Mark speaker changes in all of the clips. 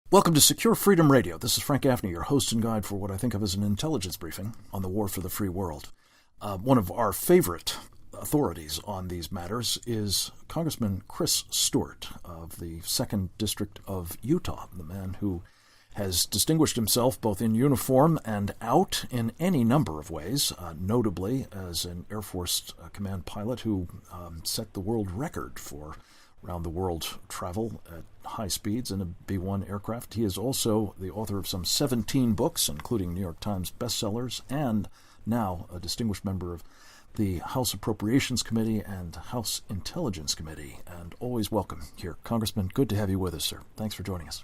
Speaker 1: Welcome to Secure Freedom Radio. This is Frank Gaffney, your host and guide for what I think of as an intelligence briefing on the war for the free world. One of our favorite authorities on these matters is Congressman Chris Stewart of the 2nd District of Utah, the man who has distinguished himself both in uniform and out in any number of ways, notably as an Air Force command pilot who set the world record for round-the-world travel at high speeds in a B-1 aircraft. He is also the author of some 17 books, including New York Times bestsellers, and now a distinguished member of the House Appropriations Committee and House Intelligence Committee. And always welcome here. Congressman, good to have you with us, sir. Thanks for joining us.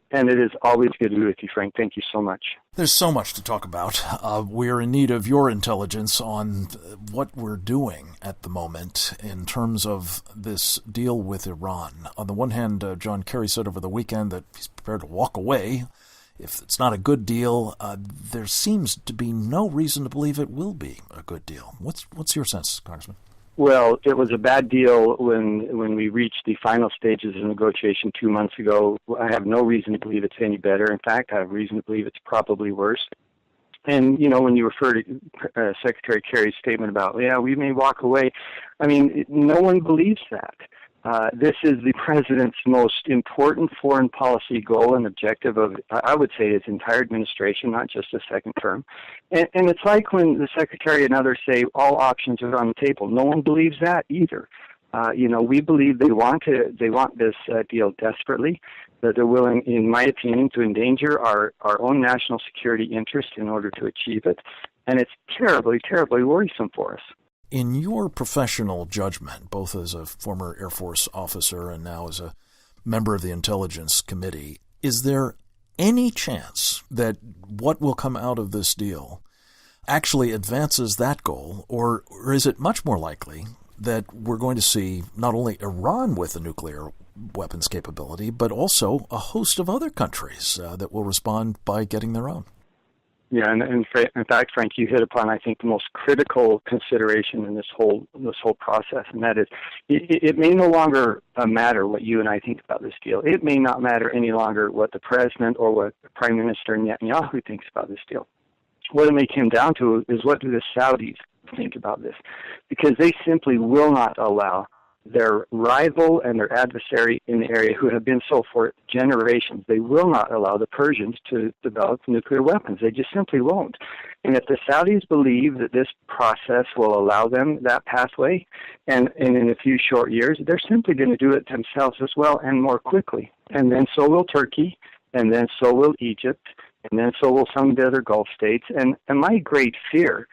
Speaker 2: And it is always good to be with you, Frank. Thank you so much.
Speaker 1: There's so much to talk about. We're in need of your intelligence on what we're doing at the moment in terms of this deal with Iran. On the one hand, John Kerry said over the weekend that he's prepared to walk away if it's not a good deal. There seems to be no reason to believe it will be a good deal. What's your sense, Congressman?
Speaker 2: Well, it was a bad deal when we reached the final stages of negotiation 2 months ago. I have no reason to believe it's any better. In fact, I have reason to believe it's probably worse. And, you know, when you refer to Secretary Kerry's statement about, we may walk away, I mean, no one believes that. This is the president's most important foreign policy goal and objective of, I would say, his entire administration, not just a second term. And it's like when the secretary and others say all options are on the table. No one believes that either. We believe they want this deal desperately, that they're willing, in my opinion, to endanger our own national security interest in order to achieve it. And it's terribly, terribly worrisome for us.
Speaker 1: In your professional judgment, both as a former Air Force officer and now as a member of the Intelligence Committee, is there any chance that what will come out of this deal actually advances that goal, or is it much more likely that we're going to see not only Iran with a nuclear weapons capability, but also a host of other countries that will respond by getting their own?
Speaker 2: Yeah, and in fact, Frank, you hit upon, I think, the most critical consideration in this whole process, and that is, it may no longer matter what you and I think about this deal. It may not matter any longer what the president or what Prime Minister Netanyahu thinks about this deal. What it may come down to is, what do the Saudis think about this? Because they simply will not allow their rival and their adversary in the area, who have been so for generations, they will not allow the Persians to develop nuclear weapons. They just simply won't. And if the Saudis believe that this process will allow them that pathway, and in a few short years, they're simply going to do it themselves as well, and more quickly. And then so will Turkey, and then so will Egypt, and then so will some of the other Gulf states. And my great fear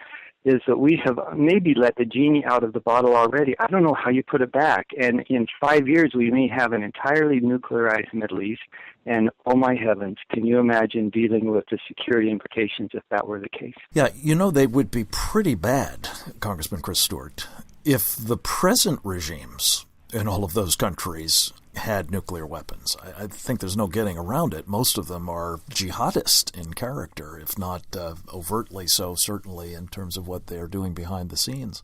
Speaker 2: is that we have maybe let the genie out of the bottle already. I don't know how you put it back. And in 5 years, we may have an entirely nuclearized Middle East. And, oh my heavens, can you imagine dealing with the security implications if that were the case? Yeah,
Speaker 1: they would be pretty bad, Congressman Chris Stewart, if the present regimes in all of those countries had nuclear weapons. I think there's no getting around it. Most of them are jihadist in character, if not overtly so, certainly in terms of what they're doing behind the scenes.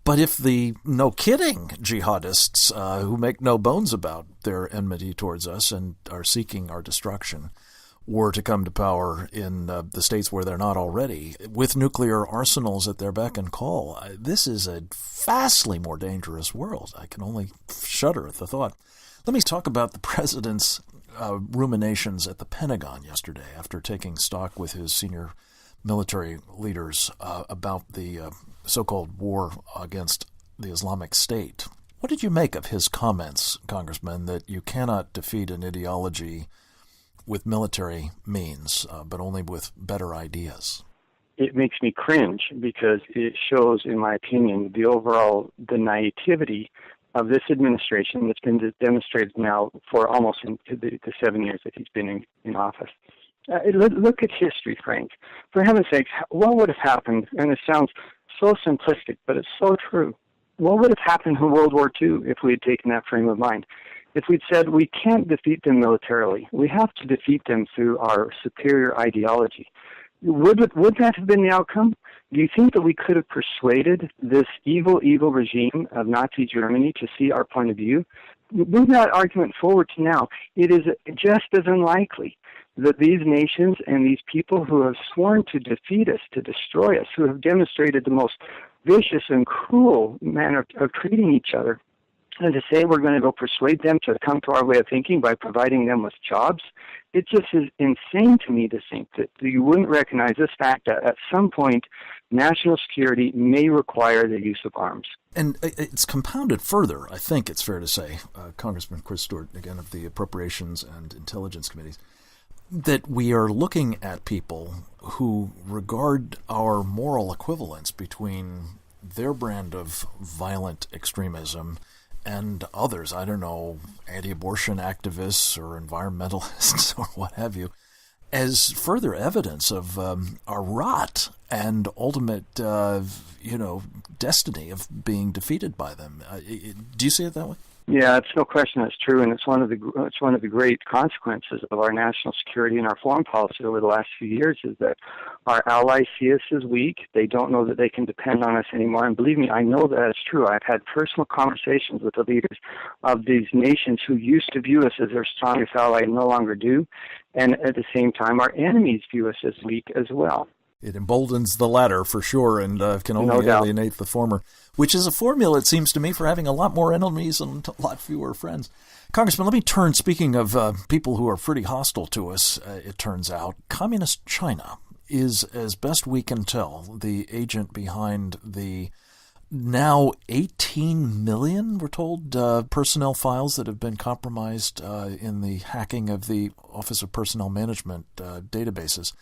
Speaker 1: But if the no-kidding jihadists who make no bones about their enmity towards us and are seeking our destruction were to come to power in the states where they're not already, with nuclear arsenals at their beck and call, this is a vastly more dangerous world. I can only shudder at the thought. Let me talk about the president's ruminations at the Pentagon yesterday after taking stock with his senior military leaders about the so-called war against the Islamic State. What did you make of his comments, Congressman, that you cannot defeat an ideology with military means, but only with better ideas?
Speaker 2: It makes me cringe because it shows, in my opinion, the naivety of this administration that's been demonstrated now for almost the 7 years that he's been in office. Look at history, Frank. For heaven's sakes, what would have happened, and it sounds so simplistic, but it's so true, what would have happened in World War II if we had taken that frame of mind? If we'd said we can't defeat them militarily, we have to defeat them through our superior ideology, would that have been the outcome? Do you think that we could have persuaded this evil, evil regime of Nazi Germany to see our point of view? Move that argument forward to now. It is just as unlikely that these nations and these people who have sworn to defeat us, to destroy us, who have demonstrated the most vicious and cruel manner of treating each other, and to say we're going to go persuade them to come to our way of thinking by providing them with jobs, it just is insane to me to think that you wouldn't recognize this fact that at some point national security may require the use of arms.
Speaker 1: And it's compounded further, I think it's fair to say, Congressman Chris Stewart, again, of the Appropriations and Intelligence Committees, that we are looking at people who regard our moral equivalence between their brand of violent extremism and others, I don't know, anti-abortion activists or environmentalists or what have you, as further evidence of our rot and ultimate, destiny of being defeated by them. Do you see it that way?
Speaker 2: Yeah, it's no question that's true, and it's one of the great consequences of our national security and our foreign policy over the last few years is that our allies see us as weak. They don't know that they can depend on us anymore, and believe me, I know that it's true. I've had personal conversations with the leaders of these nations who used to view us as their strongest ally and no longer do, and at the same time, our enemies view us as weak as well.
Speaker 1: It emboldens the latter for sure, and can only alienate the former, which is a formula, it seems to me, for having a lot more enemies and a lot fewer friends. Congressman, let me turn, speaking of people who are pretty hostile to us, it turns out, Communist China is, as best we can tell, the agent behind the now 18 million, we're told, personnel files that have been compromised in the hacking of the Office of Personnel Management databases.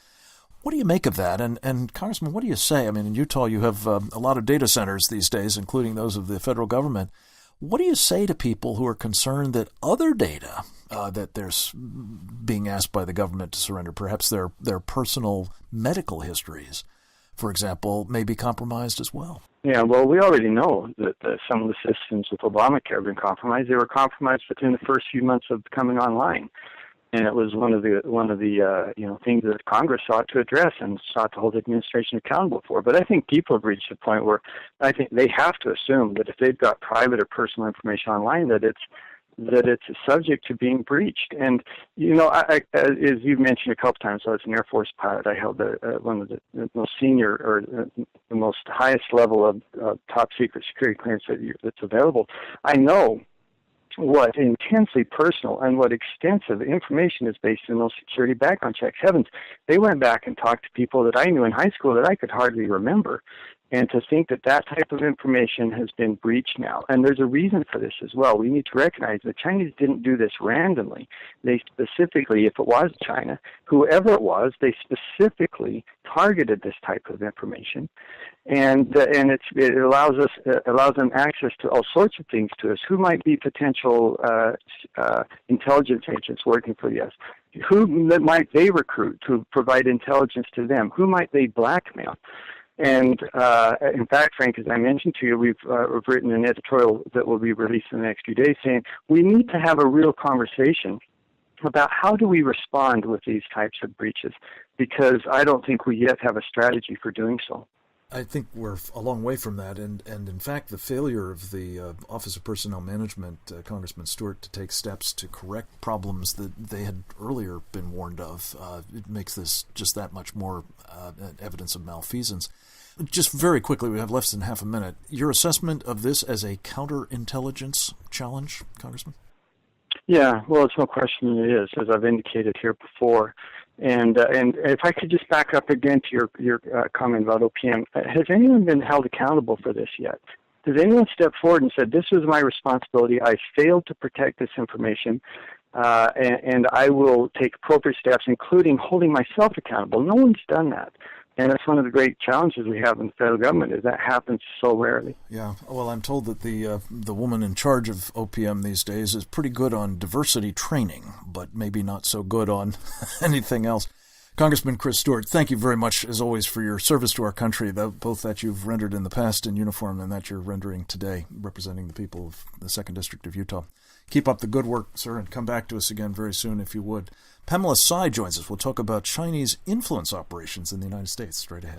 Speaker 1: What do you make of that? And Congressman, what do you say? I mean, in Utah, you have a lot of data centers these days, including those of the federal government. What do you say to people who are concerned that other data that they're being asked by the government to surrender, perhaps their personal medical histories, for example, may be compromised as well?
Speaker 2: Yeah, well, we already know that some of the systems with Obamacare have been compromised. They were compromised within the first few months of coming online. And it was one of the things that Congress sought to address and sought to hold the administration accountable for. But I think people have reached a point where I think they have to assume that if they've got private or personal information online, that it's subject to being breached. And I, as you've mentioned a couple times, I was an Air Force pilot. I held one of the most senior or the most highest level of top secret security clearance that's available. I know what intensely personal and what extensive information is based in those security background checks. Heavens, they went back and talked to people that I knew in high school that I could hardly remember. And to think that that type of information has been breached now. And there's a reason for this as well. We need to recognize the Chinese didn't do this randomly. They specifically, if it was China, whoever it was, they specifically targeted this type of information. And it allows them access to all sorts of things to us. Who might be potential intelligence agents working for the U.S.? Who might they recruit to provide intelligence to them? Who might they blackmail? And in fact, Frank, as I mentioned to you, we've written an editorial that will be released in the next few days saying we need to have a real conversation about how do we respond with these types of breaches, because I don't think we yet have a strategy for doing so.
Speaker 1: I think we're a long way from that, and in fact, the failure of the Office of Personnel Management, Congressman Stewart, to take steps to correct problems that they had earlier been warned of, it makes this just that much more evidence of malfeasance. Just very quickly, we have less than half a minute. Your assessment of this as a counterintelligence challenge, Congressman? Yeah, well, it's no question it is, as I've indicated here before. And if I could just back up again to your comment about OPM, has anyone been held accountable for this yet? Has anyone stepped forward and said, this was my responsibility, I failed to protect this information, and I will take appropriate steps, including holding myself accountable? No one's done that. And that's one of the great challenges we have in the federal government, is that happens so rarely. Yeah, well, I'm told that the woman in charge of OPM these days is pretty good on diversity training, but maybe not so good on anything else. Congressman Chris Stewart, thank you very much, as always, for your service to our country, both that you've rendered in the past in uniform and that you're rendering today, representing the people of the 2nd District of Utah. Keep up the good work, sir, and come back to us again very soon if you would. Pamela Tsai joins us. We'll talk about Chinese influence operations in the United States straight ahead.